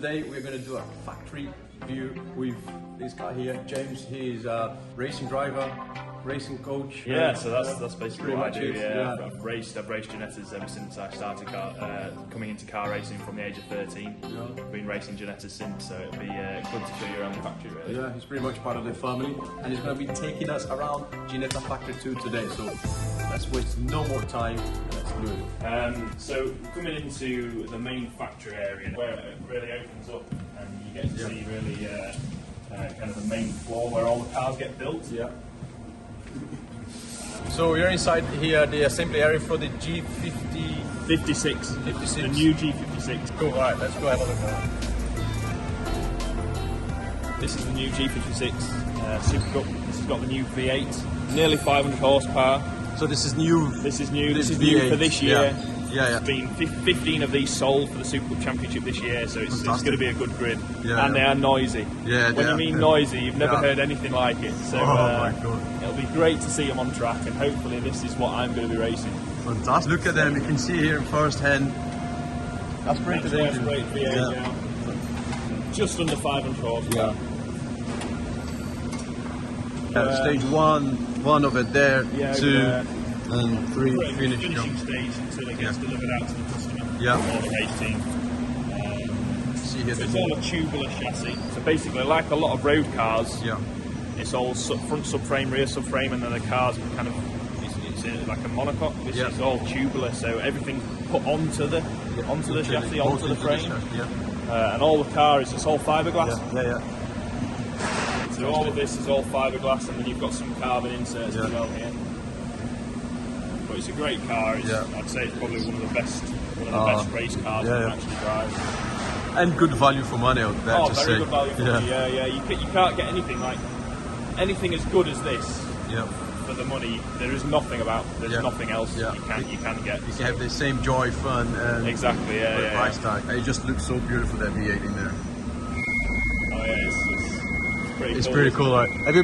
Today we're going to do a factory view with this guy here, James. He's a racing driver, racing coach. Yeah, so that's basically what I do. Yeah. I've raced Ginettas ever since I started coming into car racing from the age of 13. Yeah. I've been racing Ginettas since, so it'd be good to show you around the factory, really. Yeah, he's pretty much part of the family, and he's going to be taking us around Ginetta Factory 2 today. So let's waste no more time. Let's do it. So coming into the main factory area, where it really opens up, and you get to see really kind of the main floor where all the cars get built. Yeah. So we're inside here, the assembly area for the G56. 56. The new G56. Cool. All right, let's go have a look at This is the new G56 Supercup. This has got the new V8, nearly 500 horsepower. So this is new. This is new. This is V8. new for this year. Yeah. There's been 15 of these sold for the Supercup Championship this year, so it's going to be a good grid. And they are noisy. Yeah. When you mean noisy, you've never heard anything like it. So my God. It'll be great to see them on track, and hopefully this is what I'm going to be racing. Fantastic. Look at them. You can see here in first hand. Aspirated engine. V8, yeah. Just under 500 horsepower. Stage one of it there, 2 and 3 finishing stage until it gets delivered out to the customer or the race team. See here, so it's all a tubular chassis. So basically, like a lot of road cars, it's all front subframe, rear subframe, and then the cars kind of it's like a monocoque. This is all tubular, so everything's put onto the chassis, onto the frame, and all the car is just all fiberglass. So all of this is all fiberglass, and then you've got some carbon inserts as well here. But it's a great car. I'd say it's probably one of the best race cars you can actually drive. And good value for money out there. Very good value for money. Yeah. You can't get anything as good as this for the money. There is nothing nothing else you can get. You can have the same joy, fun, and exactly. Price tag. It just looks so beautiful, that V8 in there. Oh yeah, it's pretty cool. Right? Have you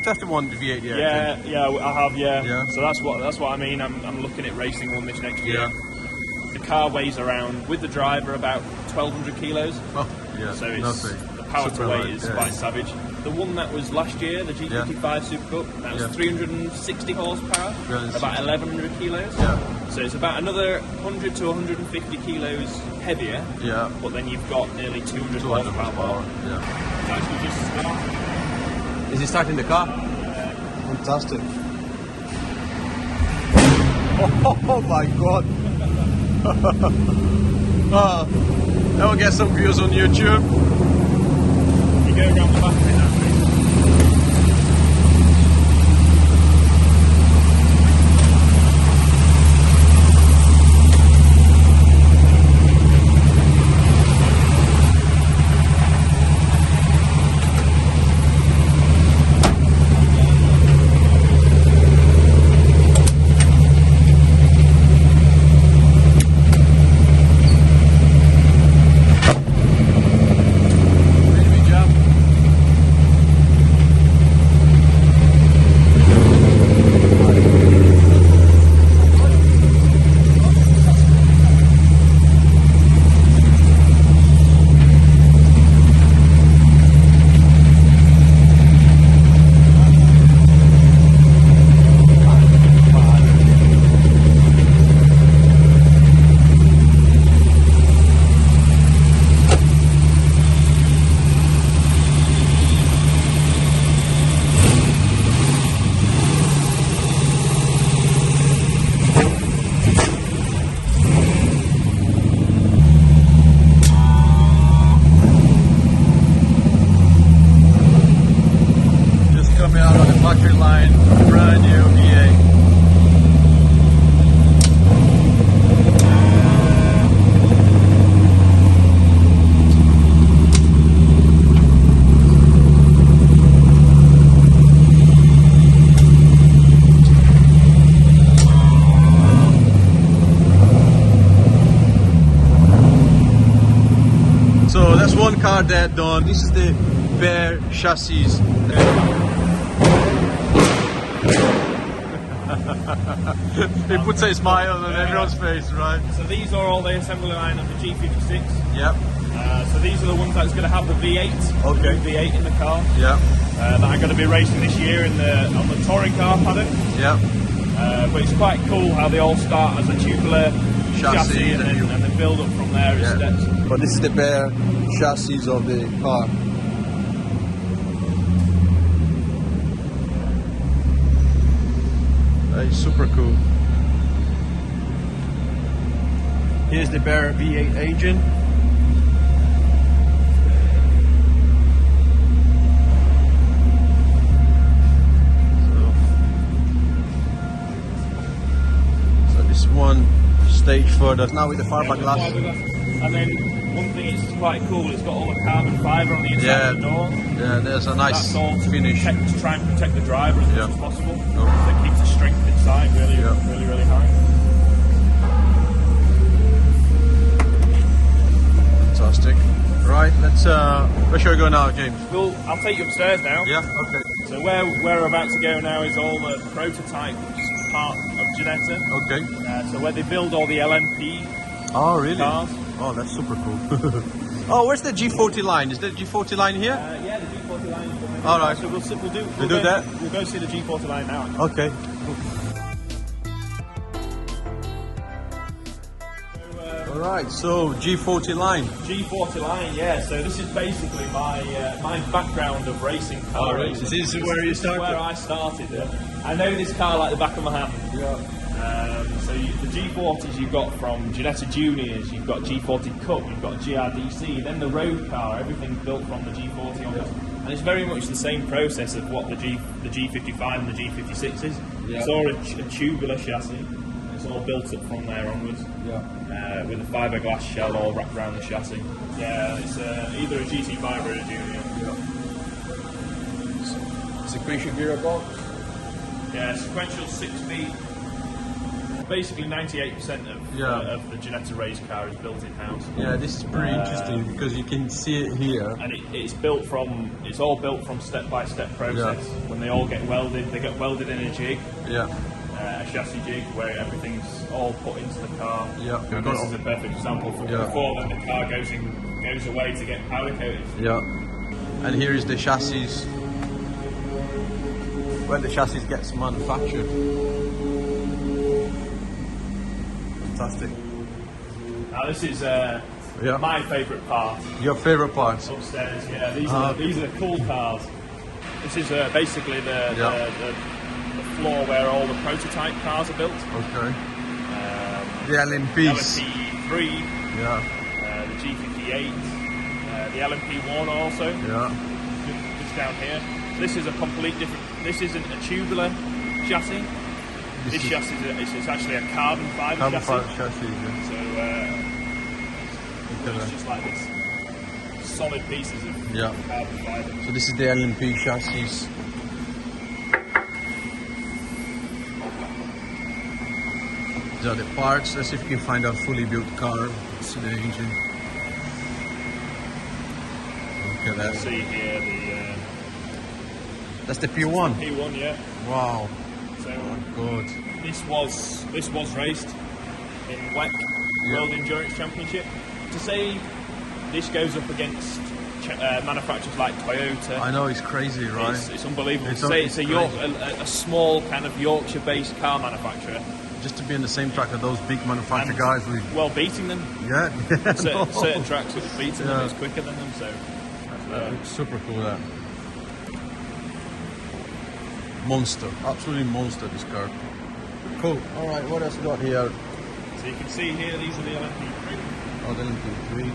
tested one, the V8 yet? Yeah, I have. Yeah. So that's what I mean. I'm looking at racing one this next year. The car weighs around, with the driver, about 1,200 kilos. Oh, yeah. So nothing. The power to weight is quite savage. The one that was last year, the G55 Supercup, that was 360 horsepower, about 1,100 kilos. So it's about another 100 to 150 kilos heavier. But then you've got nearly 200 horsepower more. Actually just started. Is he starting the car? Fantastic. Oh my God. That will get some views on YouTube. You go around the back of it now, please. Factory line, brand new V8. So that's one car that done. This is the bare chassis. It puts a smile on everyone's face, right? So these are all the assembly line of the G56. Yep. So these are the ones that's going to have the V8. Okay. The V8 in the car. Yeah. That I'm going to be racing this year on the touring car paddock. Yeah. But it's quite cool how they all start as a tubular chassis and then build up from there in steps. But this is the bare chassis of the car. That is super cool. Here's the bare V8 engine. So this one stage further now with the fiberglass. And then one thing it's quite cool, it's got all the carbon fibre on the inside of the door. Yeah, there's a nice finish. To try and protect the driver as much as possible. Oh. So it keeps the strength inside really high. Fantastic. Right, let's where shall we go now, James? Well, I'll take you upstairs now. Yeah, okay. So where we're about to go now is all the prototype part of Ginetta. Okay. So where they build all the LMP cars. Oh, that's super cool. Oh, where's the G40 line? Is there a G40 line here? Yeah, the G40 line is coming. All right. So we'll do that? We'll go see the G40 line now. Okay. All right. So G40 line. G40 line, yeah. So this is basically my background of racing car racing. This is where you started. Where I started. I know this car like the back of my hand. Yeah. So the G40s you've got from Ginetta Juniors, you've got G40 Cup, you've got GRDC, then the road car, everything's built from the G40 onwards. And it's very much the same process of what the G55 and the G56 is. Yeah. It's all a tubular chassis, it's all built up from there onwards. Yeah. With a fiberglass shell all wrapped around the chassis. Yeah, it's either a GT5 or a Junior. Yeah. Sequential gearbox? Yeah, sequential 6-speed. Basically 98% of the Ginetta race car is built in-house. Yeah, this is pretty interesting because you can see it here. And it's all built from step-by-step process. Yeah. When they all get welded, they get welded in a jig. Yeah. A chassis jig where everything's all put into the car. Yeah. And this is a perfect example from before then the car goes away to get powder coated. Yeah. And here is the chassis where the chassis gets manufactured. Fantastic. Now this is my favourite part. Your favourite part? Upstairs, yeah. These are cool cars. This is basically the floor where all the prototype cars are built. Okay. The LMPs. LMP3. Yeah. The G58. The LMP1 also. Yeah. Just down here. This is a complete different. This isn't a tubular chassis. This chassis is actually a carbon fibre chassis. Carbon fibre chassis, yeah. So it's just like this solid pieces of carbon fibre. So this is the LMP chassis. These are the parts. Let's see if we can find a fully built car. See the engine. Okay, that's. See here that's the P1. P1, yeah. Wow. So good. This was raced in WEC World Endurance Championship. To say this goes up against manufacturers like Toyota. I know, it's crazy, right? It's unbelievable. It's a small kind of Yorkshire-based car manufacturer. Just to be in the same track as those big manufacturer guys. Well, beating them. Yeah. certain tracks are beating them, it's quicker than them. So it's super cool, that. Monster, absolutely monster, this car. Cool. All right, what else we got here? So you can see here, these are the LMP3. Oh, the LMP3.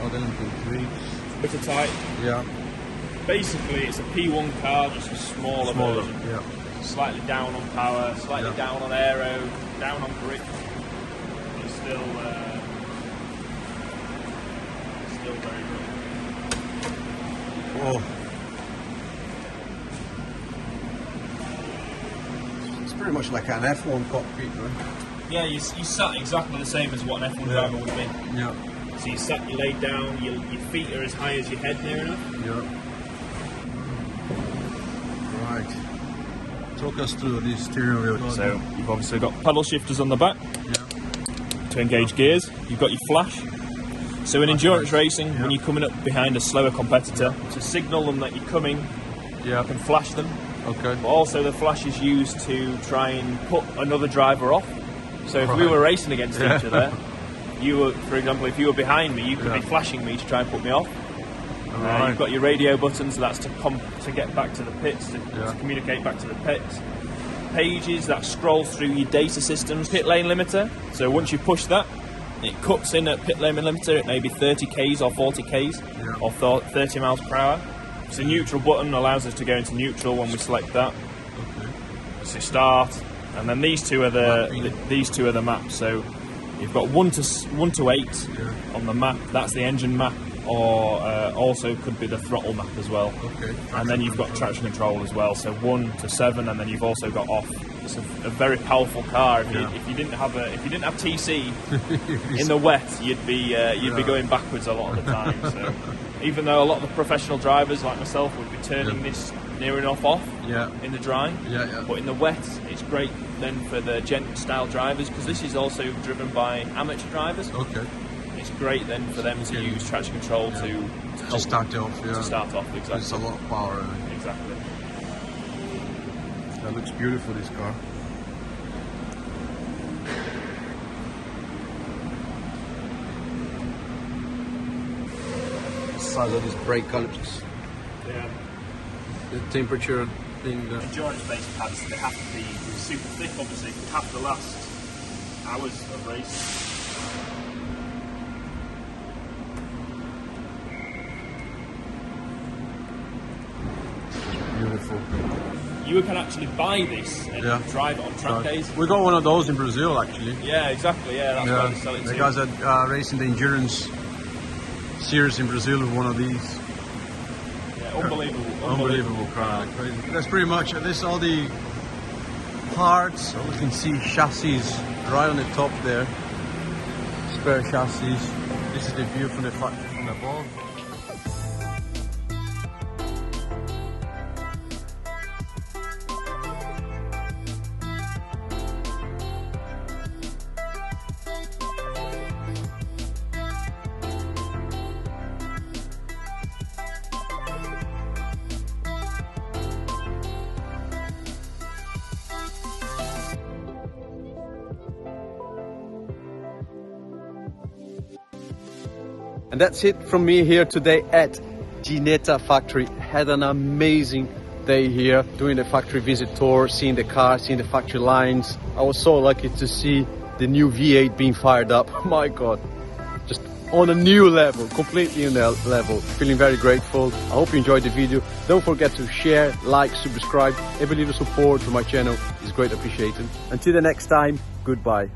Oh, the LMP3. Prototype. Yeah. Basically, it's a P1 car, just a smaller version. Yeah. Slightly down on power, slightly down on aero, down on grip. It's still very good. Oh, pretty much like an F1 cockpit, right? Yeah, you sat exactly the same as what an F1 driver would be. Yeah. So you sat, you laid down, your feet are as high as your head near enough. Yeah. Right. Talk us through this steering wheel. So you've obviously got pedal shifters on the back to engage gears. You've got your flash. So in endurance racing, when you're coming up behind a slower competitor, to signal them that you're coming, you can flash them. Okay. But also the flash is used to try and put another driver off. So if we were racing against each other, you were, for example, if you were behind me, you could be flashing me to try and put me off. You've got your radio buttons, so that's to get back to the pits, to communicate back to the pits. Pages that scrolls through your data systems. Pit lane limiter, so once you push that, it cuts in at pit lane limiter, it may be 30 k's or 40 k's or 30 miles per hour. So neutral button allows us to go into neutral when we select that. So start, and then these two are the maps. So you've got 1 to 8 on the map. That's the engine map, or also could be the throttle map as well. And then you've got traction control as well. So 1 to 7, and then you've also got off. It's a very powerful car. If you didn't have TC in the wet, you'd be going backwards a lot of the time. So even though a lot of the professional drivers like myself would be turning this near enough off in the dry, but in the wet it's great then for the gent style drivers, because this is also driven by amateur drivers. It's great then for them to use traction control to help start off. To start off, exactly. It's a lot of power. Exactly. That looks beautiful, this car. The size of these brake calipers. The temperature thing. Endurance-based pads, they have to be super thick, obviously. They have to last hours of racing. Beautiful. You can actually buy this and drive it on track days. We got one of those in Brazil, actually. Yeah, exactly. Yeah, that's why they sell it too. The guys are racing the endurance series in Brazil with one of these. Yeah, Unbelievable car. Crazy. That's pretty much it. This all the parts. You can see chassis right on the top there. Spare chassis. This is the view from the factory from above. And that's it from me here today at Ginetta Factory. Had an amazing day here doing the factory visit tour, seeing the car, seeing the factory lines. I was so lucky to see the new V8 being fired up. My God, just on a new level, completely new level. Feeling very grateful. I hope you enjoyed the video. Don't forget to share, like, subscribe. Every little support for my channel is great appreciated. Until the next time, goodbye.